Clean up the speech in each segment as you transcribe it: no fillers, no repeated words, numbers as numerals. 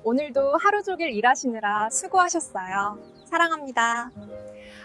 오늘도 하루 종일 일하시느라 수고하셨어요. 사랑합니다.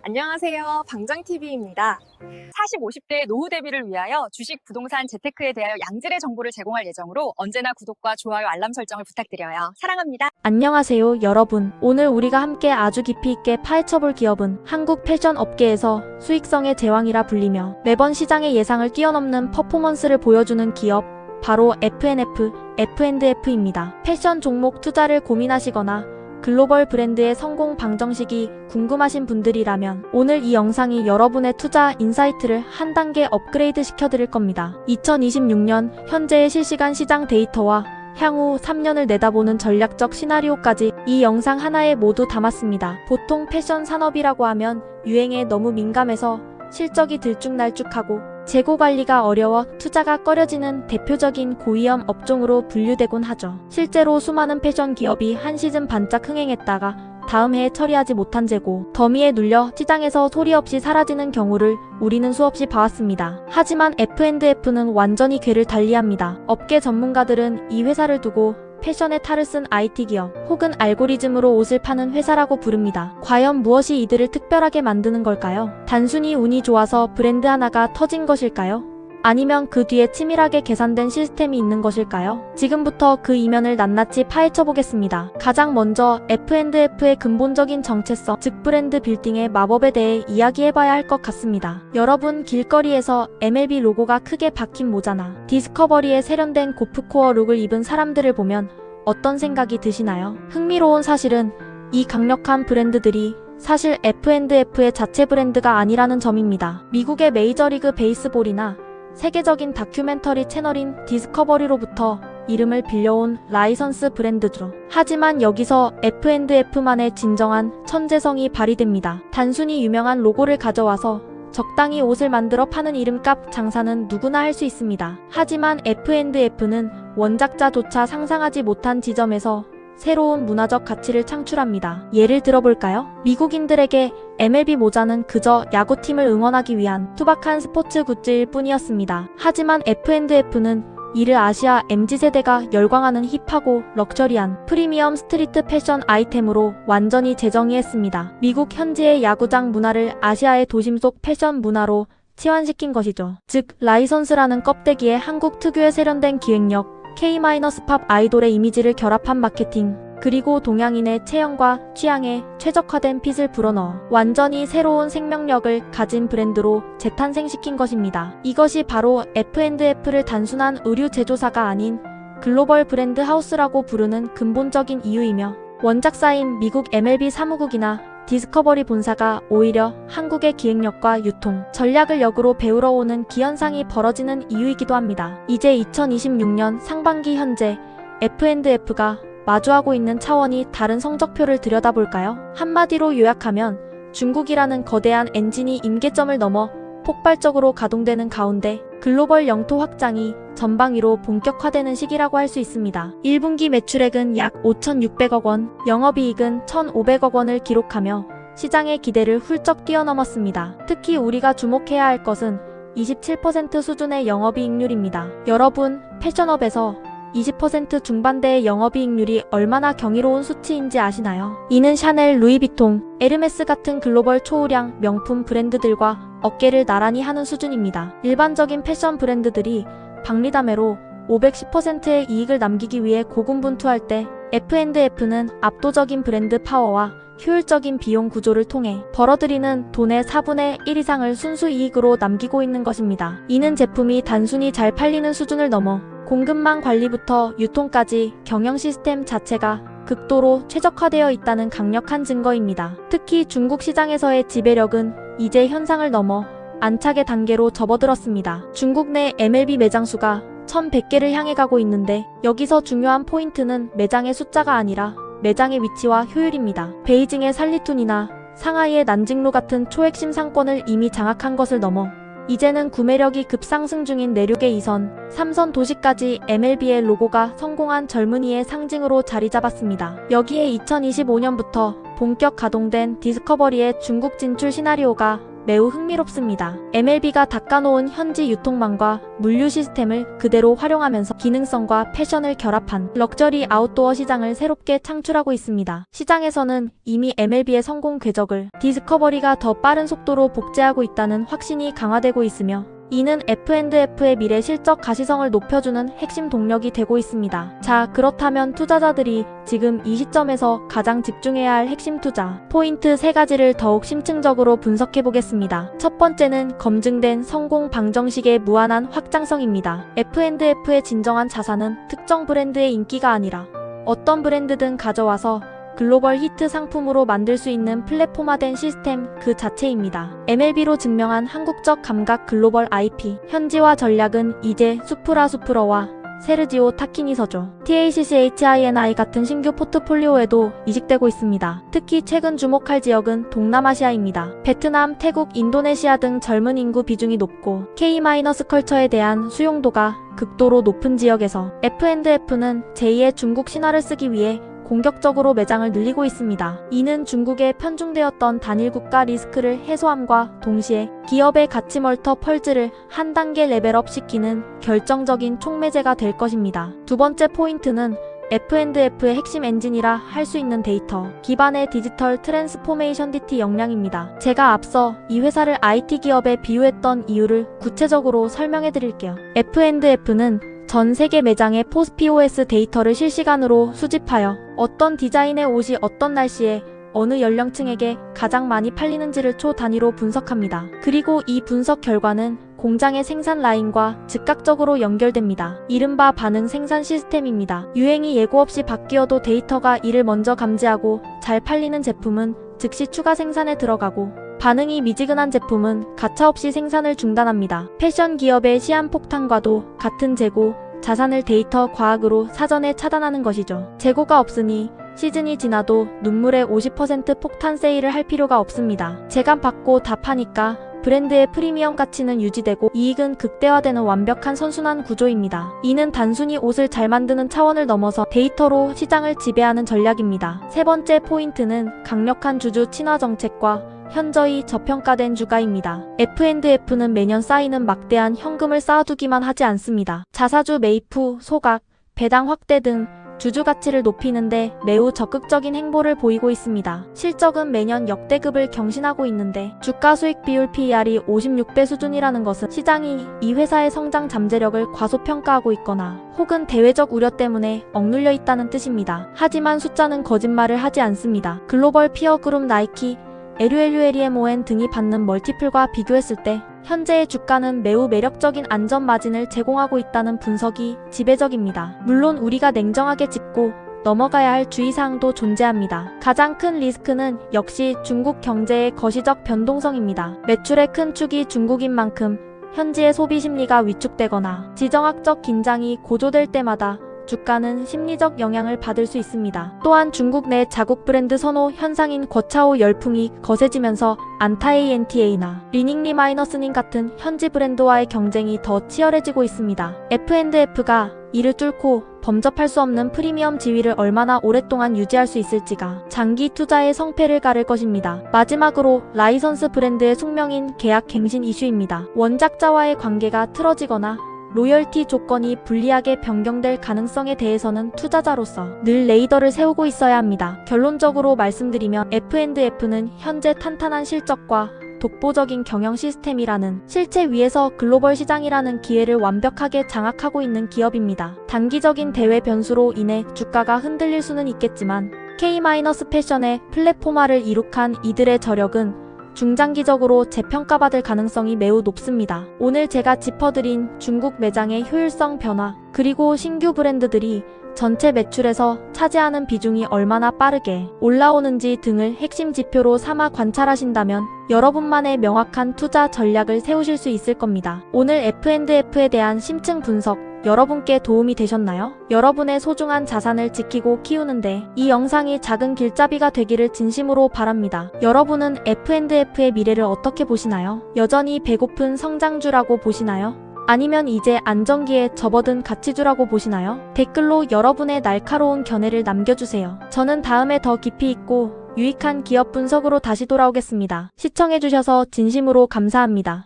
안녕하세요. 방정TV입니다. 40, 50대 노후 대비를 위하여 주식, 부동산, 재테크에 대하여 양질의 정보를 제공할 예정으로 언제나 구독과 좋아요, 알람 설정을 부탁드려요. 사랑합니다. 안녕하세요, 여러분. 오늘 우리가 함께 아주 깊이 있게 파헤쳐볼 기업은 한국 패션 업계에서 수익성의 제왕이라 불리며 매번 시장의 예상을 뛰어넘는 퍼포먼스를 보여주는 기업, 바로 F&F입니다. 패션 종목 투자를 고민하시거나 글로벌 브랜드의 성공 방정식이 궁금하신 분들이라면 오늘 이 영상이 여러분의 투자 인사이트를 한 단계 업그레이드 시켜드릴 겁니다. 2026년 현재의 실시간 시장 데이터와 향후 3년을 내다보는 전략적 시나리오까지 이 영상 하나에 모두 담았습니다. 보통 패션 산업이라고 하면 유행에 너무 민감해서 실적이 들쭉날쭉하고 재고 관리가 어려워 투자가 꺼려지는 대표적인 고위험 업종으로 분류되곤 하죠. 실제로 수많은 패션 기업이 한 시즌 반짝 흥행했다가 다음 해에 처리하지 못한 재고, 더미에 눌려 시장에서 소리 없이 사라지는 경우를 우리는 수없이 봐왔습니다. 하지만 F&F는 완전히 궤를 달리합니다. 업계 전문가들은 이 회사를 두고 패션의 탈을 쓴 IT 기업 혹은 알고리즘으로 옷을 파는 회사라고 부릅니다. 과연 무엇이 이들을 특별하게 만드는 걸까요? 단순히 운이 좋아서 브랜드 하나가 터진 것일까요? 아니면 그 뒤에 치밀하게 계산된 시스템이 있는 것일까요? 지금부터 그 이면을 낱낱이 파헤쳐보겠습니다. 가장 먼저 F&F의 근본적인 정체성, 즉 브랜드 빌딩의 마법에 대해 이야기해봐야 할 것 같습니다. 여러분, 길거리에서 MLB 로고가 크게 박힌 모자나 디스커버리에 세련된 고프코어 룩을 입은 사람들을 보면 어떤 생각이 드시나요? 흥미로운 사실은 이 강력한 브랜드들이 사실 F&F의 자체 브랜드가 아니라는 점입니다. 미국의 메이저리그 베이스볼이나 세계적인 다큐멘터리 채널인 디스커버리로부터 이름을 빌려온 라이선스 브랜드죠. 하지만 여기서 F&F만의 진정한 천재성이 발휘됩니다. 단순히 유명한 로고를 가져와서 적당히 옷을 만들어 파는 이름값 장사는 누구나 할 수 있습니다. 하지만 F&F는 원작자조차 상상하지 못한 지점에서 새로운 문화적 가치를 창출합니다. 예를 들어볼까요? 미국인들에게 MLB 모자는 그저 야구팀을 응원하기 위한 투박한 스포츠 굿즈일 뿐이었습니다. 하지만 F&F는 이를 아시아 MZ세대가 열광하는 힙하고 럭셔리한 프리미엄 스트리트 패션 아이템으로 완전히 재정의했습니다. 미국 현지의 야구장 문화를 아시아의 도심 속 패션 문화로 치환시킨 것이죠. 즉, 라이선스라는 껍데기에 한국 특유의 세련된 기획력, K-팝 아이돌의 이미지를 결합한 마케팅, 그리고 동양인의 체형과 취향에 최적화된 핏을 불어넣어 완전히 새로운 생명력을 가진 브랜드로 재탄생시킨 것입니다. 이것이 바로 F&F를 단순한 의류 제조사가 아닌 글로벌 브랜드 하우스라고 부르는 근본적인 이유이며, 원작사인 미국 MLB 사무국이나 디스커버리 본사가 오히려 한국의 기획력과 유통, 전략을 역으로 배우러 오는 기현상이 벌어지는 이유이기도 합니다. 이제 2026년 상반기 현재 F&F가 마주하고 있는 차원이 다른 성적표를 들여다볼까요? 한마디로 요약하면 중국이라는 거대한 엔진이 임계점을 넘어 폭발적으로 가동되는 가운데 글로벌 영토 확장이 전방위로 본격화되는 시기라고 할 수 있습니다. 1분기 매출액은 약 5,600억 원, 영업이익은 1,500억 원을 기록하며 시장의 기대를 훌쩍 뛰어넘었습니다. 특히 우리가 주목해야 할 것은 27% 수준의 영업이익률입니다. 여러분, 패션업에서 20% 중반대의 영업이익률이 얼마나 경이로운 수치인지 아시나요? 이는 샤넬, 루이비통, 에르메스 같은 글로벌 초우량 명품 브랜드들과 어깨를 나란히 하는 수준입니다. 일반적인 패션 브랜드들이 박리담회로 510%의 이익을 남기기 위해 고군분투할 때 F&F는 압도적인 브랜드 파워와 효율적인 비용 구조를 통해 벌어들이는 돈의 4분의 1 이상을 순수 이익으로 남기고 있는 것입니다. 이는 제품이 단순히 잘 팔리는 수준을 넘어 공급망 관리부터 유통까지 경영 시스템 자체가 극도로 최적화되어 있다는 강력한 증거입니다. 특히 중국 시장에서의 지배력은 이제 현상을 넘어 안착의 단계로 접어들었습니다. 중국 내 MLB 매장 수가 1,100개를 향해 가고 있는데, 여기서 중요한 포인트는 매장의 숫자가 아니라 매장의 위치와 효율입니다. 베이징의 산리툰이나 상하이의 난징루 같은 초핵심 상권을 이미 장악한 것을 넘어 이제는 구매력이 급상승 중인 내륙의 2선, 3선 도시까지 MLB의 로고가 성공한 젊은이의 상징으로 자리 잡았습니다. 여기에 2025년부터 본격 가동된 디스커버리의 중국 진출 시나리오가 매우 흥미롭습니다. MLB가 닦아놓은 현지 유통망과 물류 시스템을 그대로 활용하면서 기능성과 패션을 결합한 럭셔리 아웃도어 시장을 새롭게 창출하고 있습니다. 시장에서는 이미 MLB의 성공 궤적을 디스커버리가 더 빠른 속도로 복제하고 있다는 확신이 강화되고 있으며 이는 F&F의 미래 실적 가시성을 높여주는 핵심 동력이 되고 있습니다. 자, 그렇다면 투자자들이 지금 이 시점에서 가장 집중해야 할 핵심 투자 포인트 3가지를 더욱 심층적으로 분석해 보겠습니다. 첫 번째는 검증된 성공 방정식의 무한한 확장성입니다. F&F의 진정한 자산은 특정 브랜드의 인기가 아니라 어떤 브랜드든 가져와서 글로벌 히트 상품으로 만들 수 있는 플랫폼화된 시스템 그 자체입니다. MLB로 증명한 한국적 감각 글로벌 IP, 현지화 전략은 이제 수프라와 세르지오 타키니서조, TACCHINI 같은 신규 포트폴리오에도 이식되고 있습니다. 특히 최근 주목할 지역은 동남아시아입니다. 베트남, 태국, 인도네시아 등 젊은 인구 비중이 높고 K-컬처에 대한 수용도가 극도로 높은 지역에서 F&F는 제2의 중국 신화를 쓰기 위해 공격적으로 매장을 늘리고 있습니다. 이는 중국에 편중되었던 단일 국가 리스크를 해소함과 동시에 기업의 가치 멀터펄즈를 한 단계 레벨업 시키는 결정적인 촉매제가 될 것입니다. 두 번째 포인트는 F&F의 핵심 엔진이라 할 수 있는 데이터 기반의 디지털 트랜스포메이션 DT 역량입니다. 제가 앞서 이 회사를 IT 기업에 비유했던 이유를 구체적으로 설명해 드릴게요. F&F는 전 세계 매장의 포스POS 데이터를 실시간으로 수집하여 어떤 디자인의 옷이 어떤 날씨에 어느 연령층에게 가장 많이 팔리는지를 초 단위로 분석합니다. 그리고 이 분석 결과는 공장의 생산 라인과 즉각적으로 연결됩니다. 이른바 반응 생산 시스템입니다. 유행이 예고 없이 바뀌어도 데이터가 이를 먼저 감지하고 잘 팔리는 제품은 즉시 추가 생산에 들어가고 반응이 미지근한 제품은 가차없이 생산을 중단합니다. 패션 기업의 시한폭탄과도 같은 재고, 자산을 데이터 과학으로 사전에 차단하는 것이죠. 재고가 없으니 시즌이 지나도 눈물의 50% 폭탄 세일을 할 필요가 없습니다. 재감 받고 다 파니까 브랜드의 프리미엄 가치는 유지되고 이익은 극대화되는 완벽한 선순환 구조입니다. 이는 단순히 옷을 잘 만드는 차원을 넘어서 데이터로 시장을 지배하는 전략입니다. 세 번째 포인트는 강력한 주주 친화 정책과 현저히 저평가된 주가입니다. F&F는 매년 쌓이는 막대한 현금을 쌓아두기만 하지 않습니다. 자사주 매입 후 소각, 배당 확대 등 주주 가치를 높이는데 매우 적극적인 행보를 보이고 있습니다. 실적은 매년 역대급을 경신하고 있는데 주가 수익 비율 PER이 56배 수준이라는 것은 시장이 이 회사의 성장 잠재력을 과소평가하고 있거나 혹은 대외적 우려 때문에 억눌려 있다는 뜻입니다. 하지만 숫자는 거짓말을 하지 않습니다. 글로벌 피어 그룹 나이키, LULULEMON 등이 받는 멀티플과 비교했을 때 현재의 주가는 매우 매력적인 안전 마진을 제공하고 있다는 분석이 지배적입니다. 물론 우리가 냉정하게 짚고 넘어가야 할 주의사항도 존재합니다. 가장 큰 리스크는 역시 중국 경제의 거시적 변동성입니다. 매출의 큰 축이 중국인 만큼 현지의 소비 심리가 위축되거나 지정학적 긴장이 고조될 때마다 주가는 심리적 영향을 받을 수 있습니다. 또한 중국 내 자국 브랜드 선호 현상인 거차오 열풍이 거세지면서 안타ANTA나 리닝리-님 같은 현지 브랜드와의 경쟁이 더 치열해지고 있습니다. F&F가 이를 뚫고 범접할 수 없는 프리미엄 지위를 얼마나 오랫동안 유지할 수 있을지가 장기 투자의 성패를 가를 것입니다. 마지막으로 라이선스 브랜드의 숙명인 계약 갱신 이슈입니다. 원작자와의 관계가 틀어지거나 로열티 조건이 불리하게 변경될 가능성에 대해서는 투자자로서 늘 레이더를 세우고 있어야 합니다. 결론적으로 말씀드리면 F&F는 현재 탄탄한 실적과 독보적인 경영 시스템이라는 실체 위에서 글로벌 시장이라는 기회를 완벽하게 장악하고 있는 기업입니다. 단기적인 대외 변수로 인해 주가가 흔들릴 수는 있겠지만 K-패션의 플랫폼화를 이룩한 이들의 저력은 중장기적으로 재평가받을 가능성이 매우 높습니다. 오늘 제가 짚어드린 중국 매장의 효율성 변화, 그리고 신규 브랜드들이 전체 매출에서 차지하는 비중이 얼마나 빠르게 올라오는지 등을 핵심 지표로 삼아 관찰하신다면 여러분만의 명확한 투자 전략을 세우실 수 있을 겁니다. 오늘 F&F에 대한 심층 분석 여러분께 도움이 되셨나요? 여러분의 소중한 자산을 지키고 키우는데 이 영상이 작은 길잡이가 되기를 진심으로 바랍니다. 여러분은 F&F의 미래를 어떻게 보시나요? 여전히 배고픈 성장주라고 보시나요? 아니면 이제 안정기에 접어든 가치주라고 보시나요? 댓글로 여러분의 날카로운 견해를 남겨주세요. 저는 다음에 더 깊이 있고 유익한 기업 분석으로 다시 돌아오겠습니다. 시청해주셔서 진심으로 감사합니다.